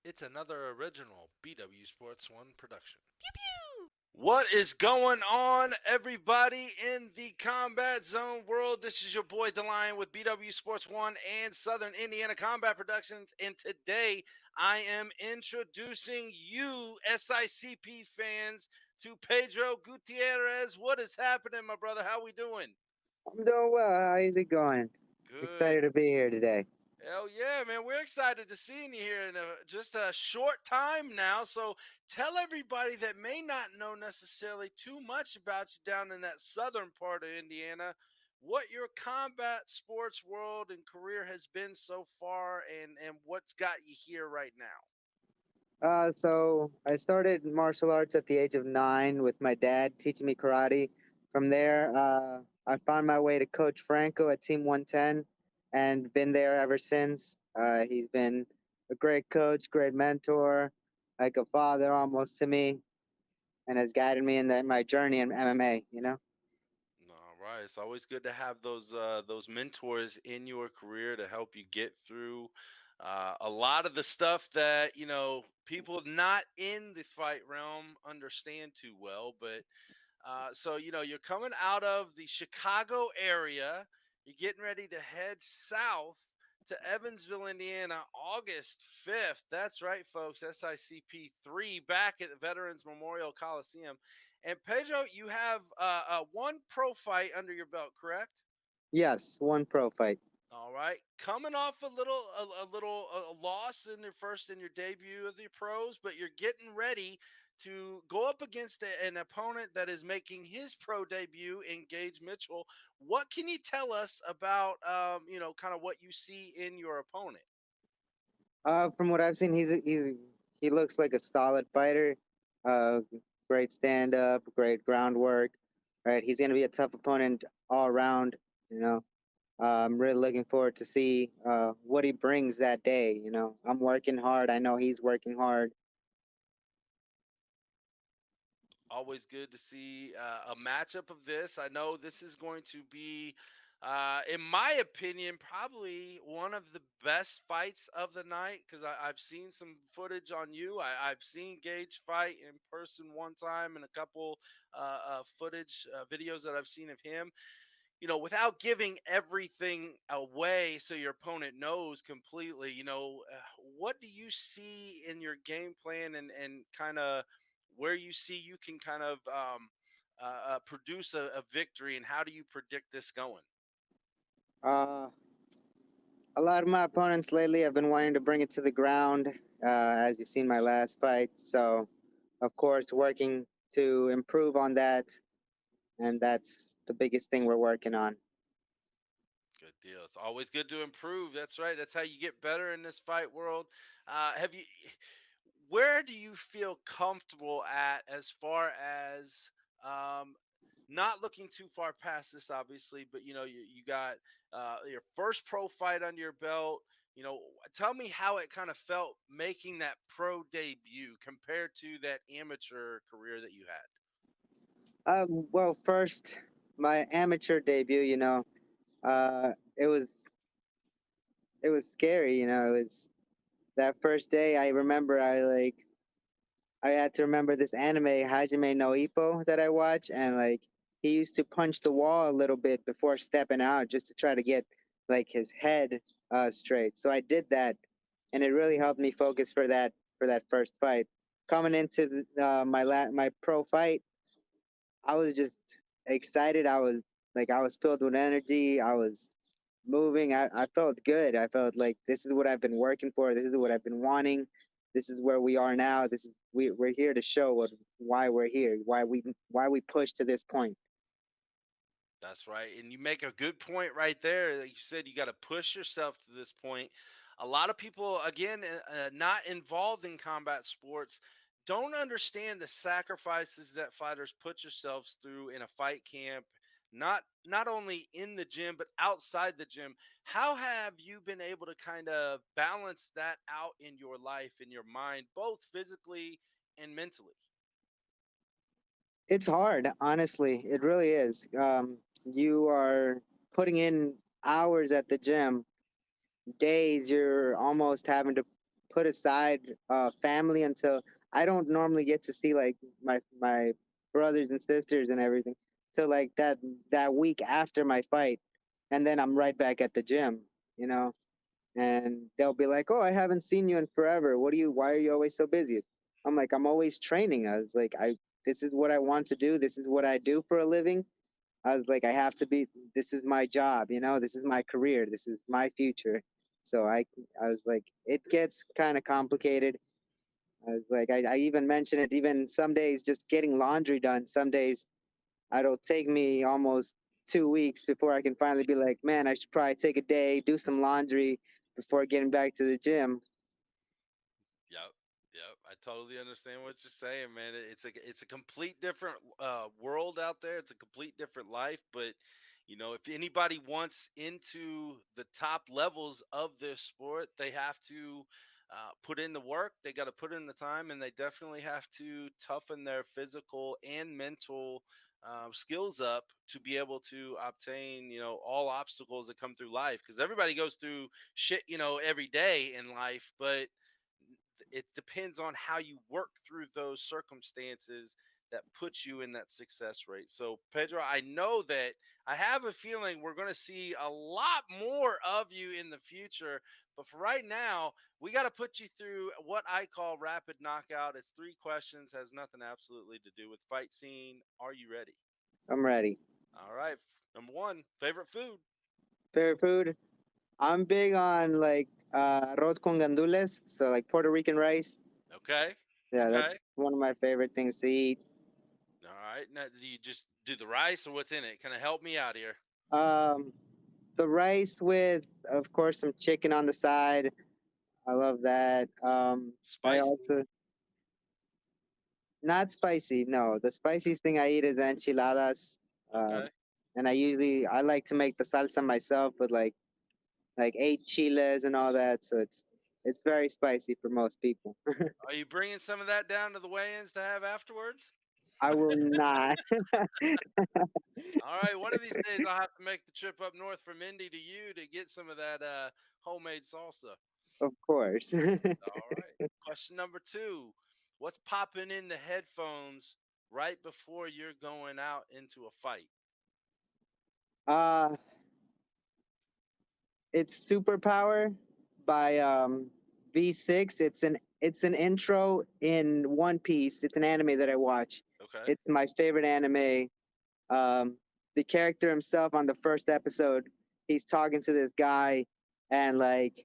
It's another original BW Sports One production. Pew pew. What is going on, everybody in the Combat Zone world? This is your boy DeLion with BW Sports One and Southern Indiana Combat Productions, and today I am introducing you, SICP fans, to Pedro Gutierrez. What is happening, my brother? How we doing? I'm doing well. How is it going? Good. Excited to be here today. Hell yeah, man. We're excited to seeing you here in just a short time now. So tell everybody that may not know necessarily too much about you down in that southern part of Indiana what your combat sports world and career has been so far and what's got you here right now. So I started martial arts at the age of 9 with my dad teaching me karate. From there, I found my way to Coach Franco at Team 110 and been there ever since. He's been a great coach, great mentor, like a father almost to me, and has guided me in my journey in MMA, you know? All right. It's always good to have those mentors in your career to help you get through a lot of the stuff that people not in the fight realm understand too well. But so you're coming out of the Chicago area. You're getting ready to head south to Evansville, Indiana, August 5th. That's right, folks. SICP 3 back at the Veterans Memorial Coliseum. And Pedro, you have one pro fight under your belt, correct? Yes, one pro fight. All right, coming off a loss in your debut of the pros, but you're getting ready to go up against an opponent that is making his pro debut in Gage Mitchell. What can you tell us about kind of what you see in your opponent? From what I've seen, he looks like a solid fighter. Uh, Great stand up, great groundwork. Right, he's gonna be a tough opponent all around. You know, I'm really looking forward to see what he brings that day. You know, I'm working hard. I know he's working hard. Always good to see a matchup of this. I know this is going to be, in my opinion, probably one of the best fights of the night because I've seen some footage on you. I've seen Gage fight in person one time and a couple footage videos that I've seen of him. Without giving everything away so your opponent knows completely, what do you see in your game plan and kind of where you see you can kind of produce a victory, and how do you predict this going? Uh, a lot of my opponents lately have been wanting to bring it to the ground, as you've seen my last fight. So, of course, working to improve on that, and that's the biggest thing we're working on. Good deal. It's always good to improve. That's right. That's how you get better in this fight world. Have you Where do you feel comfortable at as far as um, not looking too far past this, obviously, but you got your first pro fight under your belt. Tell me how it kind of felt making that pro debut compared to that amateur career that you had. Well, first, my amateur debut. It was scary. It was that first day. I remember I had to remember this anime Hajime no Ippo that I watch, and he used to punch the wall a little bit before stepping out just to try to get his head straight. So I did that, and it really helped me focus for that first fight. Coming into my pro fight, I was just excited. I was filled with energy. I was moving. I felt good. I felt like this is what I've been working for. This is what I've been wanting. This is where we are now. We're here to show why we're here, why we push to this point. That's right. And you make a good point right there. Like you said, you got to push yourself to this point. A lot of people, again, not involved in combat sports, don't understand the sacrifices that fighters put yourselves through in a fight camp, not only in the gym, but outside the gym. How have you been able to kind of balance that out in your life, in your mind, both physically and mentally? It's hard, honestly. It really is. You are putting in hours at the gym. Days you're almost having to put aside family until I don't normally get to see like my brothers and sisters and everything till like that week after my fight, and then I'm right back at the gym, you know. And they'll be like, "Oh, I haven't seen you in forever. Why are you always so busy?" I'm like, "I'm always training." I was like, "I this is what I want to do. This is what I do for a living." I was like, "I have to be. This is my job. You know, this is my career. This is my future." So I was like, it gets kind of complicated. I was like, I even mentioned it. Even some days, just getting laundry done. Some days, it'll take me almost 2 weeks before I can finally be like, man, I should probably take a day, do some laundry before getting back to the gym. Yep. Yep. I totally understand what you're saying, man. It's a complete different world out there. It's a complete different life. But if anybody wants into the top levels of this sport, they have to put in the work. They got to put in the time, and they definitely have to toughen their physical and mental skills up to be able to obtain all obstacles that come through life. Because everybody goes through shit every day in life, but it depends on how you work through those circumstances that puts you in that success rate. So, Pedro, I know that I have a feeling we're going to see a lot more of you in the future. But for right now, we got to put you through what I call rapid knockout. It's 3 questions, has nothing absolutely to do with fight scene. Are you ready? I'm ready. All right. Number one, favorite food. Favorite food? I'm big on like arroz con gandules, so like Puerto Rican rice. Okay. Yeah, that's Okay. one of my favorite things to eat. All right. Now, do you just do the rice or what's in it? Kind of help me out here. Um, the rice with, of course, some chicken on the side. I love that. I Spicy? also not spicy. No, the spiciest thing I eat is enchiladas. Um, Okay. and I like to make the salsa myself with like 8 chiles and all that. So it's very spicy for most people. Are you bringing some of that down to the weigh-ins to have afterwards? I will not, All right, one of these days I'll have to make the trip up north from Indy to you to get some of that homemade salsa. of course. All right. Question number two. What's popping in the headphones right before you're going out into a fight? uh, it's Superpower by V6. It's an intro in One Piece. It's an anime that I watch. Okay. It's my favorite anime. Um, the character himself on the first episode, he's talking to this guy, and like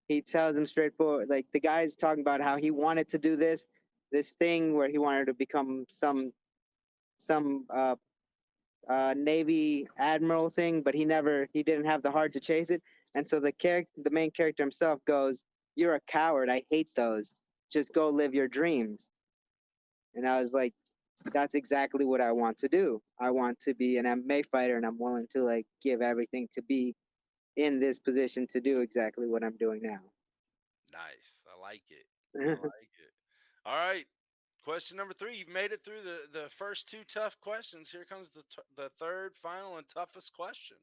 he tells him straightforward, like the guy's talking about how he wanted to do this thing where he wanted to become some Navy admiral thing, but he didn't have the heart to chase it. And so the main character himself goes, "You're a coward. I hate those. Just go live your dreams." And I was like, that's exactly what I want to do. I want to be an MMA fighter, and I'm willing to like give everything to be in this position to do exactly what I'm doing Nice. I like it. I now. like it. All right. Question number three. You've made it through the first two tough questions. Here comes the third, final, and toughest question.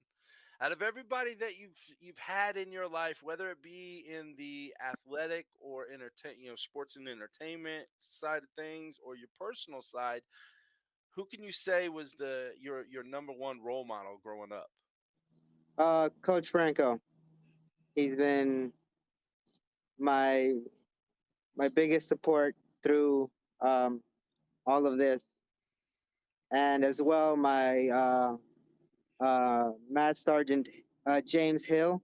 Out of everybody that you've had in your life, whether it be in the athletic or sports and entertainment side of things, or your personal side, who can you say was your number one role model growing up? Coach Franco, he's been my my biggest support through um, all of this, and as well my Matt Sergeant James Hill.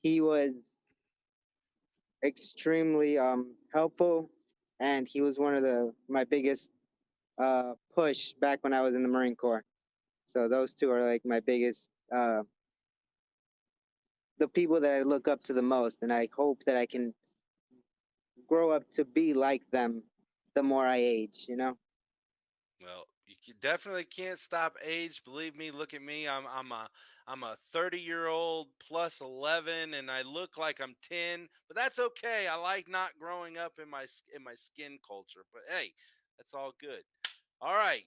He was extremely helpful, and he was one of the my biggest push back when I was in the Marine Corps. So those two are like my biggest, the people that I look up to the most, and I hope that I can grow up to be like them the more I age. Well, definitely can't stop age. Believe me, look at me. I'm a 30-year-old plus 11, and I look like I'm 10. But that's okay. I like not growing up in my skin culture. But hey, that's all good. All right,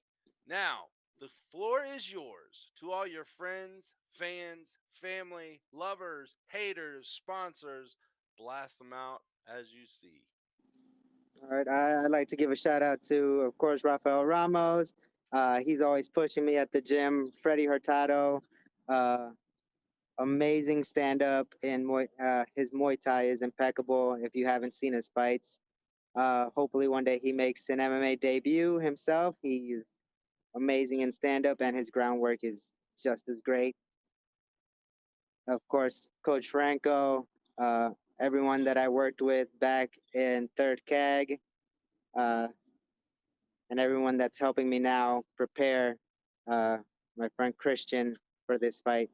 now the floor is yours. To all your friends, fans, family, lovers, haters, sponsors, blast them out as you see. All right, I'd like to give a shout out to, of course, Rafael Ramos. He's always pushing me at the gym. Freddie Hurtado, uh, amazing stand up in his Muay Thai is impeccable. If you haven't seen his fights, hopefully one day he makes an MMA debut himself. He's amazing in stand up, and his groundwork is just as great. Of course, Coach Franco, uh, everyone that I worked with back in third CAG, uh, and everyone that's helping me now prepare uh, my friend Christian for this fight.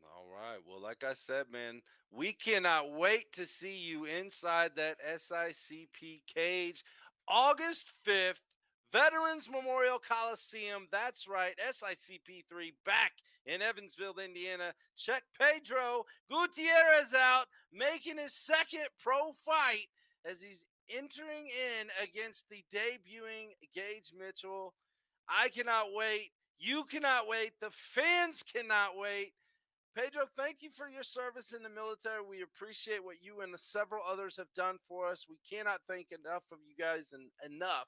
All right. Well, like I said, man, we cannot wait to see you inside that SICP cage August 5th, Veterans Memorial Coliseum. That's right, SICP 3 back in Evansville, Indiana. Check Pedro Gutierrez out, making his second pro fight as he's entering in against the debuting Gage Mitchell. I cannot wait. You cannot wait. The fans cannot wait. Pedro, thank you for your service in the military. We appreciate what you and the several others have done for us. We cannot thank enough of you guys enough.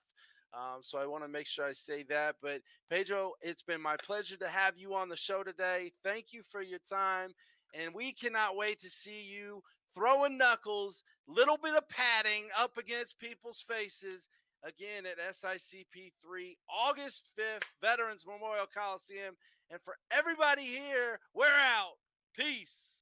So I want to make sure I say that. But Pedro, it's been my pleasure to have you on the show today. Thank you for your time. And we cannot wait to see you throwing knuckles, little bit of padding up against people's faces again at SICP 3, August 5th, Veterans Memorial Coliseum. And for everybody here, we're out. Peace.